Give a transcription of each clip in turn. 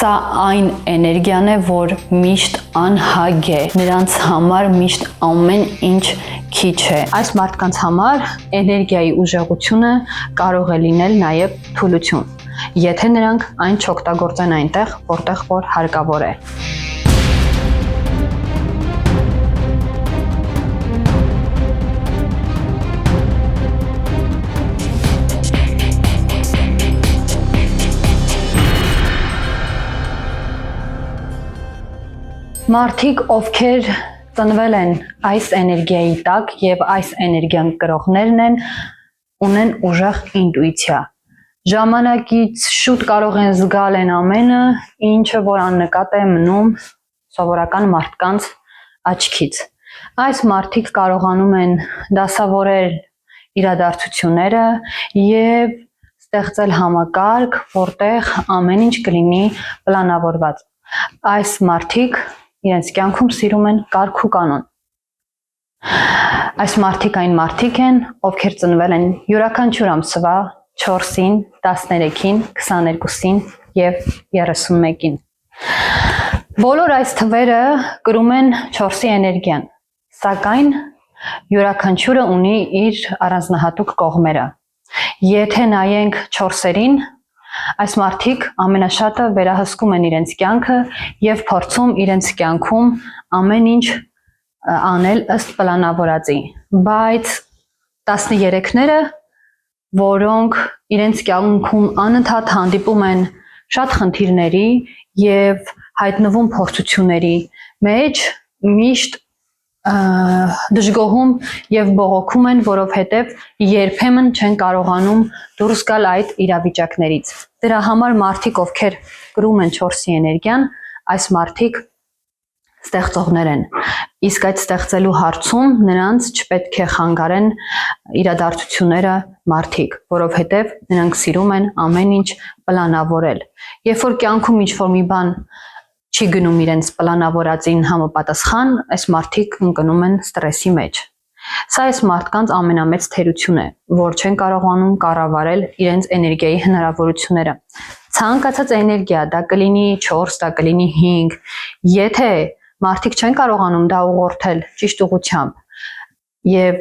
Սա այն էներգիան է, որ միշտ անհագ է, նրանց համար միշտ ամեն ինչ քիչ է։ Այս մարդկանց համար էներգիայի ուժեղությունը կարող է լինել նաև թուլություն, եթե նրանք այն չօգտագործեն այնտեղ, որտեղ որ հարկավոր է։ Մարդիկ, ովքեր ծնվել են այս էներգիայի տակ եւ այս էներգիան կրողներն են, ունեն ուժեղ ինտուիցիա։ Ժամանակից շուտ կարող են զգալ այն ամենը, ինչը որ աննկատ է մնում սովորական մարդկանց աչքից։ Այս մարդիկ կարողանում են դասավորել իրադարձությունները եւ ստեղծել համակարգ, որտեղ ամեն ինչ կլինի պլանավորված։ Այս մարդիկ իրենց կյանքում սիրում են կարգ ու կանոն։ Այս մարդիկ այն մարդիկ են, ովքեր ծնվել են յուրաքանչյուր ամսվա 4-ին, 13-ին, 22-ին եւ 31-ին։ Բոլոր այս թվերը կրում են 4-ի էներգիան, սակայն յուրաքանչյուրը ունի իր առանձնահատուկ կողմերը։ Եթե նայենք 4-երին, այս մարդիկ ամենաշատը վերահսկում են իրենց կյանքը եւ փորձում իրենց կյանքում ամեն ինչ անել ըստ պլանավորածի, բայց 13-ները, որոնք իրենց կյանքում անընդհատ հանդիպում են շատ խնդիրների եւ հայտնվում փորձությունների մեջ, միշտ դժգոհում եւ բողոքում են, որովհետեւ երբեմն չեն կարողանում դուրս գալ այդ իրավիճակներից։ Դրա համար մարդիկ, ովքեր կրում են 4-ի էներգիան, այս մարդիկ ստեղծողներ են։ Իսկ այդ ստեղծելու հարցում նրանց չպետք է խանգարեն իրադարձությունները մարդիկ, որովհետեւ նրանք սիրում են ամեն ինչ պլանավորել։ Երբ որ կյանքում ինչ-որ մի բան չի գնում իրենց պլանավորածին համապատասխան, այս մարդիկ ընկնում են ստրեսի մեջ։ Սա այս մարդկանց ամենամեծ թերություն է, որ չեն կարողանում կառավարել իրենց էներգիայի հնարավորությունները։ Ցանկացած էներգիա, դա կլինի 4, դա կլինի 5, եթե մարդիկ չեն կարողանում դա ուղղորդել ճիշտ ուղղությամբ եւ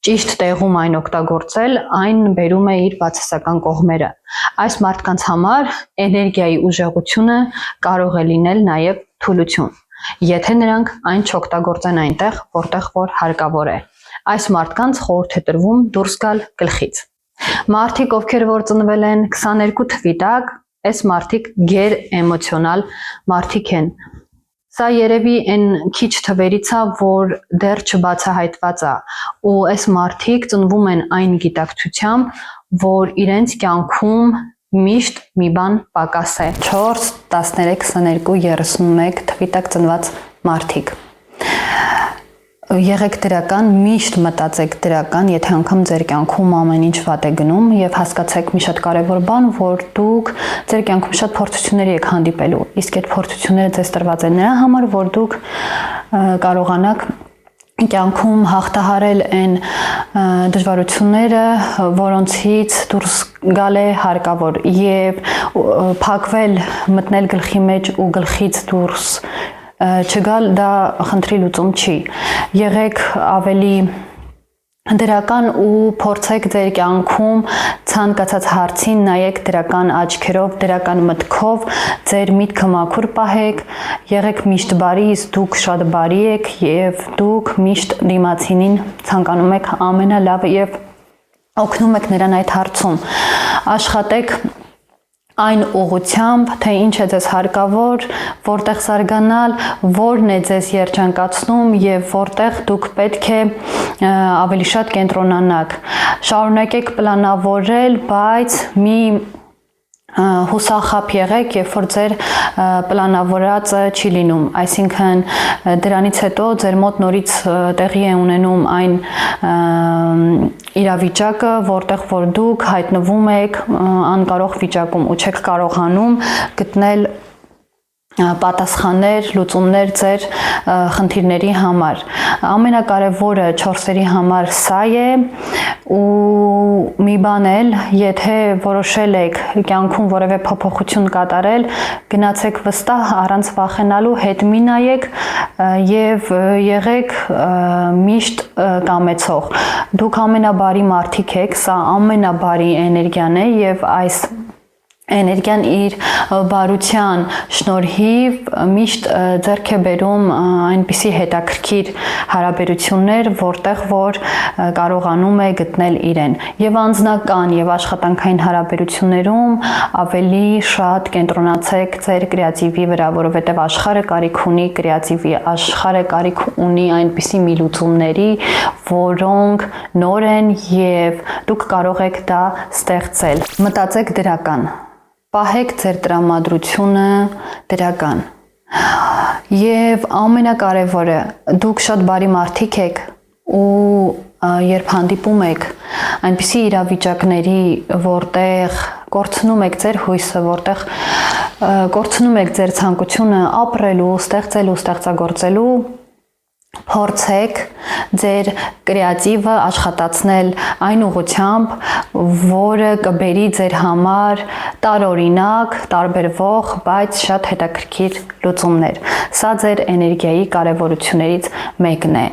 ճիշտ տեղում այն օգտագործել, այն բերում է իր բացասական կողմերը։ Այս մարդկանց համար էներգիայի ուժեղությունը կարող է լինել նաև թուլություն, եթե նրանք այն չօգտագործեն այնտեղ, որտեղ որ հարկավոր է։ Այս մարդկանց խորհուրդ է տրվում դուրս գալ գլխից։ Մարդիկ, ովքեր որ ծնվել են 22 թվի տակ, այս մարդիկ գերէմոցիոնալ մարդիկ են։ Սա երևի այն քիչ թվերից է, որ դեռ չբացահայտված է, ու այս մարդիկ ծնվում են այն գիտակցությամբ, որ իրենց կյանքում միշտ մի բան պակաս է։ 4, 13, 22, 31 թվի տակ ծնված մարդիկ։ Եղեք դրական, միշտ մտածեք դրական, եթե անգամ ձեր կյանքում ամեն ինչ վատ է գնում, եւ հասկացեք մի շատ կարևոր բան, որ դուք ձեր կյանքում շատ փորձությունների եք հանդիպելու, իսկ այդ փորձությունները ձեզ տրված են նրա համար, որ դուք կարողանաք կյանքում հաղթահարել այն դժվարությունները, որոնցից դուրս գալ է հարկավոր եւ փակվել, մտնել գլխի մեջ ու գլխից դուրս չգալ, դա խնդրի լուծում չի։ Եղեք ավելի դրական ու փորձեք ձեր կյանքում ցանկացած հարցին նայեք դրական աչքերով, դրական մտքով, ձեր միտքը մաքուր պահեք, եղեք միշտ բարի, իսկ դուք շատ բարի եք եւ դուք միշտ դիմացինին ցանկանում եք ամենալավը եւ օգնում եք նրան այդ հարցում։ Աշխատեք այն ուղղությամբ, թե ինչ է ձեզ հարկավոր, որտեղ զարգանալ, որն է ձեզ երջանկացնում եւ որտեղ դուք պետք է ավելի շատ կենտրոնանաք։ Շարունակեք պլանավորել, բայց մի հուսախաբ եղեք, երբ որ ձեր պլանավորածը չի լինում, այսինքն դրանից հետո ձեր մոտ նորից տեղի է ունենում այն իրավիճակը, որտեղ որ դուք հայտնվում եք անկարող վիճակում ու չեք կարողանում գտնել պատասխաններ, լուծումներ ձեր խնդիրների համար։ Ամենակարևորը 4-երի համար սա է ու մի բան էլ, եթե որոշել եք կյանքում որևէ փոփոխություն կատարել, գնացեք վստահ առանց վախենալու, հետ մի նայեք եւ եղեք միշտ կամեցող։ Դուք ամենաբարի մարդիկ եք, սա ամենաբարի էներգիան է եւ այս էներգիան իր բարության շնորհիվ միշտ ձեռք է բերում այնպիսի հետաքրքիր հարաբերություններ, որտեղ որ կարողանում է գտնել իրեն։ Եվ անձնական եւ աշխատանքային հարաբերություններում ավելի շատ կենտրոնացեք ձեր կրեատիվի վրա, որովհետեւ աշխարհը կարիք ունի կրեատիվի, աշխարհը կարիք ունի այնպիսի մի լուծումների, որոնք նոր են եւ դուք կարող եք դա ստեղծել։ Մտածեք դրական։ Պահեք ձեր տրամադրությունը դրական։ Եվ ամենակարևորը, դուք շատ բարի մարդիկ եք ու երբ հանդիպում եք այնպիսի իրավիճակների, որտեղ կորցնում եք ձեր հույսը, որտեղ կորցնում եք ձեր ցանկությունը ապրելու, ստեղծելու, ստեղծագործելու, փորձեք ձեր կրեատիվը աշխատացնել այն ուղղությամբ, որը կբերի ձեր համար տարօրինակ, տարբերվող, բայց շատ հետաքրքիր լուծումներ։ Սա ձեր էներգիայի կարևորություններից մեկն է։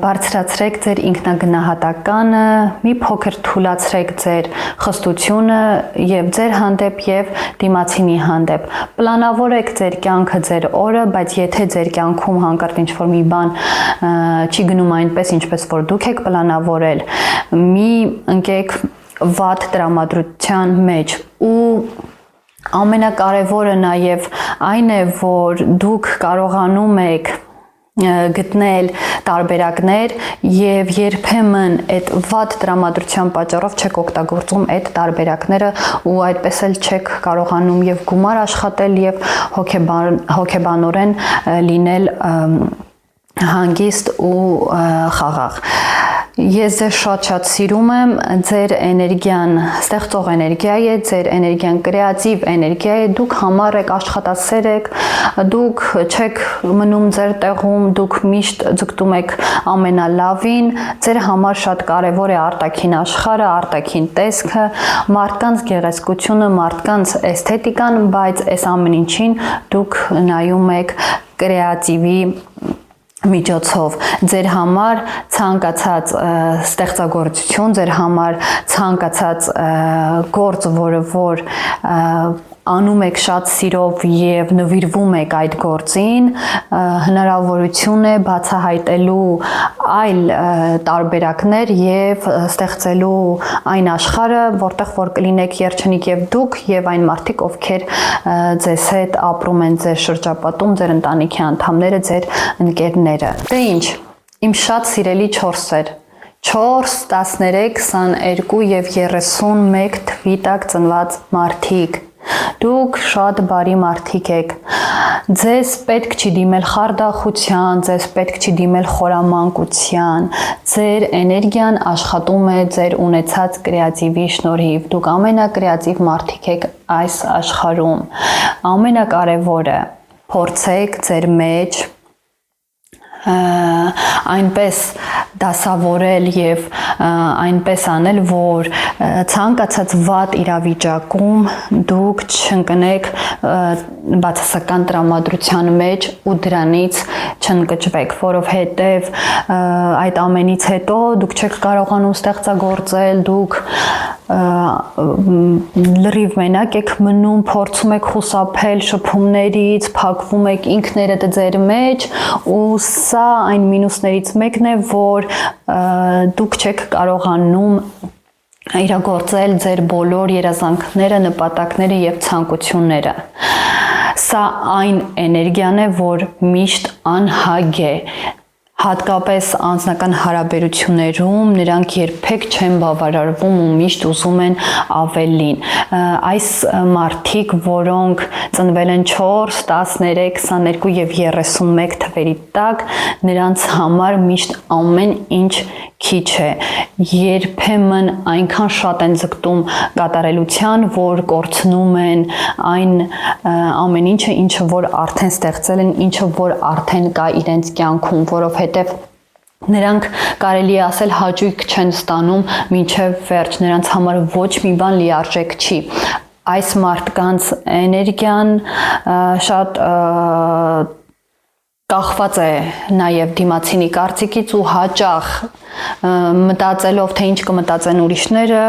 Բարձրացրեք ձեր ինքնագնահատականը, մի փոքր թուլացրեք ձեր խստությունը եւ ձեր հանդեպ եւ դիմացինի հանդեպ։ Պլանավորեք ձեր կյանքը, ձեր օրը, բայց եթե ձեր կյանքում հանկարծ ինչ-որ մի բան չի գնում այնպես, ինչպես որ դուք եք պլանավորել, մի ընկեք վատ տրամադրության մեջ ու ամենակարևորը նաև այն է, որ դուք կարողանում եք գտնել տարբերակներ եւ երբեմն այդ վատ տրամադրության պատճառով չեք օգտագործում այդ տարբերակները ու այդպես էլ չեք կարողանում եւ գումար աշխատել եւ հոգեբանորեն լինել հանգիստ ու խաղաղ։ Ես ձեզ շատ սիրում եմ, ձեր էներգիան ստեղծող էներգիա է, ձեր էներգիան կրեատիվ էներգիա է, դուք համառ եք, աշխատասեր եք, դուք չեք մնում ձեր տեղում, դուք միշտ ձգտում եք ամենալավին, ձեր համար շատ կարևոր է արտաքին աշխարհը, արտաքին տեսքը, մարդկանց գեղեցկությունը, մարդկանց էսթետիկան, բայց այս ամեն ինչին դուք նայում եք կրեատիվի միջոցով ձեր համար ցանկացած ստեղծագործություն, ձեր համար ցանկացած գործ, որը որ անում եք շատ սիրով եւ նվիրվում եք այդ գործին, հնարավորություն է բացահայտելու այլ տարբերակներ եւ ստեղծելու այն աշխարհը, որտեղ որ կլինեք երջանիկ եւ դուք եւ այն մարդիկ, ովքեր ձեզ հետ ապրում են ձեր շրջապատում, ձեր ընտանիքի անդամները, ձեր ընկերները։ Դե ինչ, իմ շատ սիրելի 4-եր 4, 13, 22 եւ 31 թվի տակ ծնված մարդիկ։ Դուք շատ բարի մարդիկ եք։ Ձեզ պետք չի դիմել խարդախության, ձեզ պետք չի դիմել խորամանկության։ Ձեր էներգիան աշխատում է ձեր ունեցած կրեատիվի շնորհիվ։ Դուք ամենակրեատիվ մարդիկ եք այս աշխարհում։ Ամենակարևորը փորձեք ձեր մեջ այնպես դասավորել եւ այնպես անել, որ ցանկացած վատ իրավիճակում դուք չընկնեք բացասական տրամադրության մեջ ու դրանից չընկճվեք, որովհետեւ այդ ամենից հետո դուք չեք կարողանում ստեղծագործել, դուք լրիվ մենակ եք մնում, փորձում եք խուսափել շփումներից, փակվում եք ինքներդ ձեր մեջ ու սա այն մինուսներից մեկն է, որ դուք չեք կարողանում իրագործել ձեր բոլոր երազանքները, նպատակները եւ ցանկությունները։ Սա այն էներգիան է, որ միշտ անհագ է։ Հատկապես անձնական հարաբերություններում նրանք երբեք չեն բավարարվում ու միշտ ուզում են ավելին։ Այս մարդիկ, որոնք ծնվել են 4, 13, 22 եւ 31 թվերի տակ, նրանց համար միշտ ամեն ինչ քիչ է, երբեմն այնքան շատ են ձգտում կատարելության, որ կորցնում են այն ամեն ինչը որ արդեն ստեղծել են, ինչը որ արդեն կա իրենց կյանքում, որովհետև նրանք կարելի է ասել հաճույք չեն ստանում մինչև վերջ, նրանց համար ոչ մի բան լիարժեք չի։ Այս մարդկանց էներգիան շատ կախված է նաև դիմացինի կարծիքից ու հաճախ մտածելով, թե ինչ կմտածեն ուրիշները,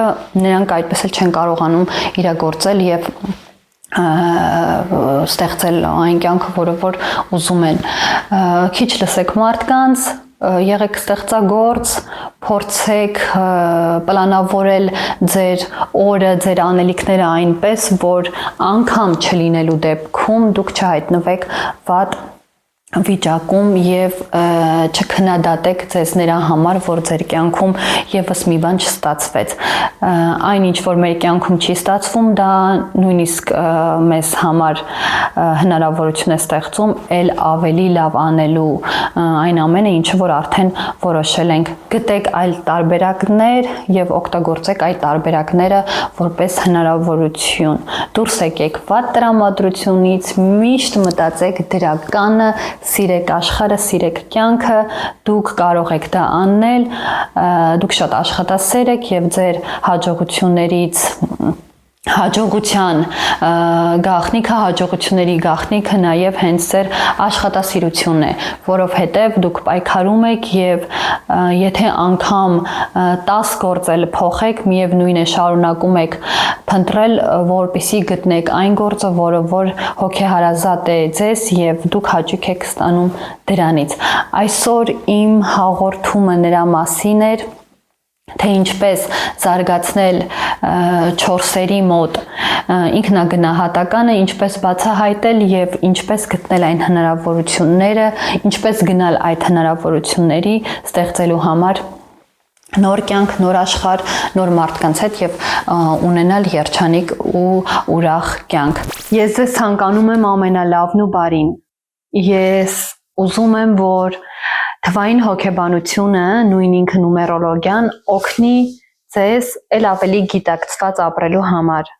նրանք այդպես էլ չեն կարողանում իրագործել եւ ստեղծել այն կյանքը, որը որ ուզում են։ Քիչ լսեք մարդկանց, եղեք ստեղծագործ, փորձեք պլանավորել ձեր օրը, ձեր անելիքները այնպես, որ անգամ չլինելու դեպքում դուք չհայտնվեք վատ վիճակում եւ չքննադատեք ձեզ նրա համար, որ ձեր կյանքում եւս մի բան չստացվեց։ Այն ինչ որ մեր կյանքում չի ստացվում, դա նույնիսկ մեզ համար հնարավորություն է ստեղծում ել ավելի լավ անելու այն ամենը, ինչը որ արդեն որոշել ենք։ Գտեք այլ տարբերակներ եւ օգտագործեք այդ տարբերակները որպես հնարավորություն։ Դուրս եկեք վատ տրամադրությունից, միշտ մտածեք դրականը, սիրեք աշխարհը, սիրեք կյանքը, դուք կարող եք դա անել, դուք շատ աշխատասեր եք եւ ձեր հաջողություններից հաջողության գաղտնիքը, հաջողությունների գաղտնիքը նաև հենց ձեր աշխատասիրությունն է, որովհետև դուք պայքարում եք եւ եթե անգամ 10 գործել փոխեք, միևնույն է շարունակում եք փնտրել, որպեսզի գտնեք այն գործը, որը որ հոգեհարազատ է ձեզ եւ դուք հաճույք եք ստանում դրանից։ Այսօր իմ հաղորդումը նրա մասին էր, թե ինչպես զարգացնել 4-երի մոտ ինքնագնահատականը, ինչպես բացահայտել եւ ինչպես գտնել այն հնարավորությունները, ինչպես գնալ այդ հնարավորությունների ստեղծելու համար նոր կյանք, նոր աշխարհ, նոր մարդկանց հետ եւ ունենալ երջանիկ ու ուրախ կյանք։ Ես ձեզ ցանկանում եմ ամենալավն ու բարին։ Ես ուզում եմ, որ թվային հոգեբանությունը, նույն ինքը նումերոլոգիան օգնի ձեզ ել ավելի գիտակցված ապրելու համար։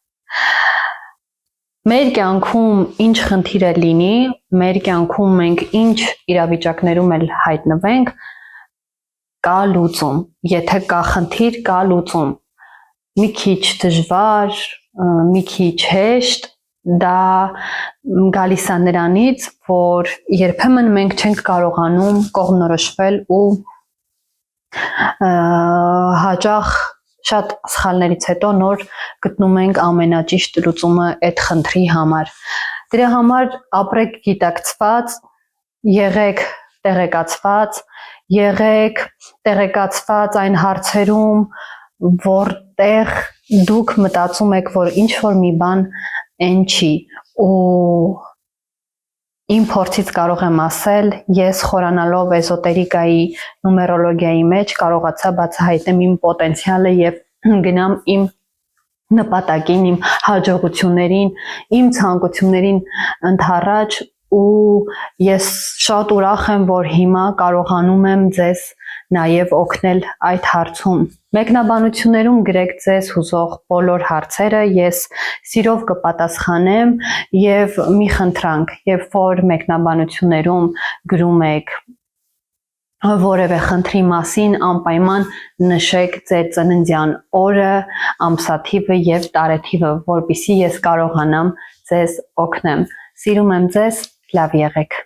Մեր կյանքում ինչ խնդիր է լինի, մեր կյանքում մենք ինչ իրավիճակներում էլ հայտնվենք, կա լուծում։ Եթե կա խնդիր, կա լուծում։ Մի քիչ դժվար, մի քիչ հեշտ, դա գալիս է նրանից, որ երբեմն մենք չենք կարողանում կողմնորոշվել ու հաճախ շատ սխալներից հետո նոր գտնում ենք ամենաճիշտ լուծումը այդ խնդրի համար։ Դրա համար ապրեք գիտակցված, եղեք տեղեկացված այն հարցերում, որտեղ դուք մտածում եք, որ ինչ որ մի բան այն չի ու իմ փորձից կարող եմ ասել, ես խորանալով էզոտերիկայի նումերոլոգիայի մեջ կարողացա բացահայտեմ իմ պոտենցիալը եւ գնամ իմ նպատակին, իմ հաջողություններին, իմ ցանկություններին ընդառաջ ու ես շատ ուրախ եմ, որ հիմա կարողանում եմ ձեզ նաև օգնել այդ հարցում։ Մեկնաբանություններում գրեք ձեզ հուզող բոլոր հարցերը, ես սիրով կպատասխանեմ եւ մի խնդրանք, երբ որ մեկնաբանություններում գրում եք որևէ խնդրի մասին, անպայման նշեք ձեր ծննդյան օրը, ամսաթիվը եւ տարեթիվը, որպեսզի ես կարողանամ ձեզ օգնեմ։ Սիրում եմ ձեզ, լավ եղեք։